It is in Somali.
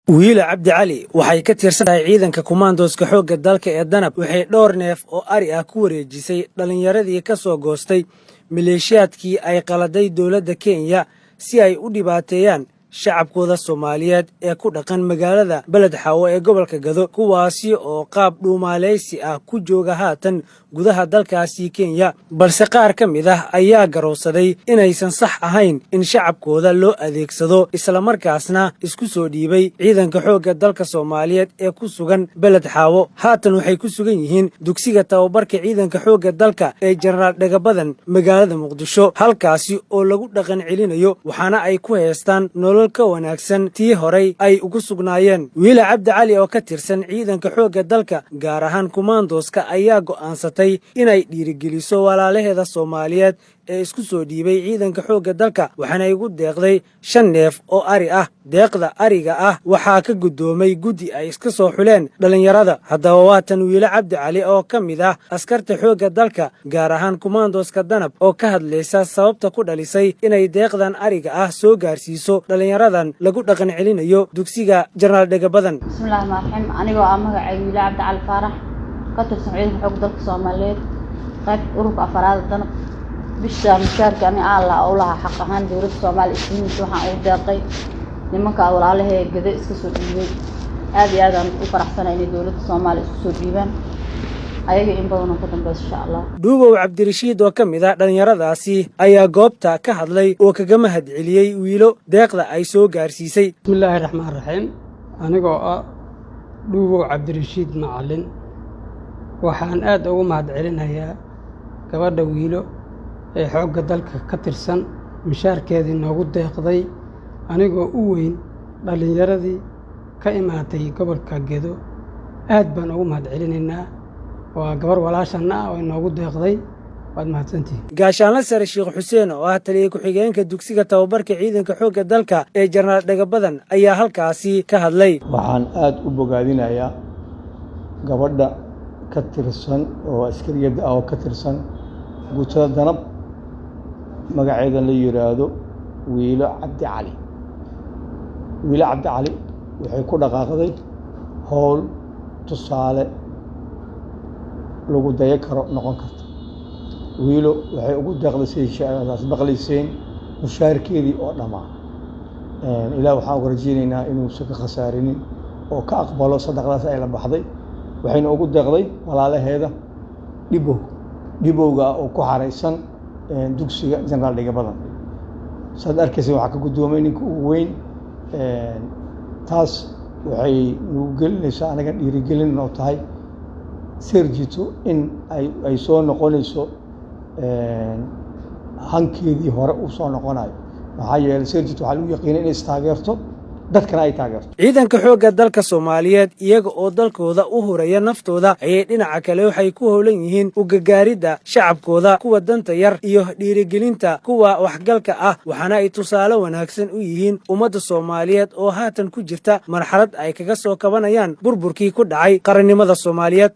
wiil Cabdi Cali waxay ka tirsantahay ciidanka kumaandooska xoogga dalka ee Danab waxay dhowr neef oo ari ah ku wareejisay dhalinyaradii ka soo goostay maleeshiyaadkii ay qaladay dowladda Kenya si ay u dhibaateeyaan shacabkooda Soomaaliyeed ee ku dhaqan magaalada Balad Xawo ee gobolka Gado kuwaasi oo qaab dhuumaaleysi ah ku jooga haatan gudaha dalkaasi Kenya balse qaar ka mid ah ayaa garowsaday inaysan sax ahayn in shacabkooda loo adeegsado isla markaasna isku soo dhiibay ciidanka xoogga dalka Soomaaliyeed ee ku sugan Balad Xawo haatan waxay ku sugan yihiin dugsiga tababarka ciidanka xoogga dalka ee Generaal Dhagabadan magaalada Muqdisho halkaasi oo lagu dhaqan celinayo waxaana ay ku heestaan nolol ka wanaagsan tii horay ay ugu sugnaayeen wiil Cabdi Cali oo ka tirsan ciidanka xoogga dalka gaar ahaan kumaandooska ayaa go'aansatay inay dhiirigeliso walaalaheeda Soomaaliyeed ee isku soo dhiibay ciidanka xoogga dalka waxaana ay ugu deeqday 5 neef oo ari ah deeqda ariga ah waxaa ka gudoomay gudi ay iska soo xuleen dhalinyarada haddaba waatan wiil Cabdi Cali oo ka mid ah askarta xoogga dalka gaar ahaan kumaandooska Danab oo ka hadlaysa sababta ku dhalisay inay deeqdan ariga ah soo gaarsiiso dhalinyaradan lagu dhaqan celinayo dugsiga Generaal Dhagabadan bismillaahir rahmaanir rahiim anigoo ah magacayga wiil Cabdi Cali Faarax ka tirsan ciidanka xoogga dalka Soomaaliyeed qayb ururka afaraad Danab bisha mushaarka ani alla oo laha xaq ahaan dawladda Soomaaliya ismiinta waxaan ugu deeqay nimanka walaalahay Gado iska soo dhiibay aad iyo aad aan u faraxsanahay in dawladda Soomaaliya isku soo dhiibaan ayaga in badan ka dambeeyo insha Allah Duubow Cabdirashiid oo ka mid ah dhalinyaradaasi ayaa goobta ka hadlay oo kaga mahad celiyay wiilo deeqda ay soo gaarsiisay bismillaahir rahmaanir rahiim anigoo ah Duubow Cabdirashiid macallin waxaan aad ugu mahad celinayaa gabadha wiilo ee xoogga dalka ka tirsan mishaarkeedii noogu deeqday anigoo u weyn dhalinyaradii ka imaatay gobolka Gado aad baan ugu mahad celinaynaa waa gabar walaashana oo noogu deeqday waad mahadsantihiin gaashaanle sare Sheekh Xuseen oo ah taliye ku-xigeenka dugsiga tababarka ciidanka xoogga dalka ee Generaal Dhagabadan ayaa halkaasi ka hadlay waxaan aad u bogaadinayaa gabadha ka tirsan oo askariyada ah oo ka tirsan guutada Danab magaceeda la yiraahdo wiilo Cabdi Cali wiilo Cabdi Cali waxay ku dhaqaaqday howl tusaale lagu dayo karo noqon karta wiilo waxay ugu deeqday shaqadaas baqliiseen mushaarkeedii oo dhamaa ilaa waxaan ugu rajaynaynaa inuu ka khasaarinin oo ka aqbalo sadaqadaas ay la baxday waxayna ugu deeqday walaalaheeda dhibowga oo ku xareysan dugsiga Generaal Dhagabadan sad arkaysa waxa ka gudoomay ninka ugu weyn taas waxay nagu gelinaysaa anaga dhiirigelin oo tahay serjito in ay soo noqonayso hankeedii hore u soo noqonayo maxaa yeelay serjito waxa lagu yaqiinay inay istaageerto dadkana ay taageerto ciidanka xoogga dalka Soomaaliyeed iyaga oo dalkooda u horaya naftooda ayay dhinaca kale waxay ku howlan yihiin u gagaaridda shacabkooda kuwa danta yar iyo dhiirigelinta kuwa waxgalka ah waxaana ay tusaale wanaagsan u yihiin ummadda Soomaaliyeed oo haatan ku jirta marxalad ay kaga soo kabanayaan burburkii ku dhacay qarannimada Soomaaliyeed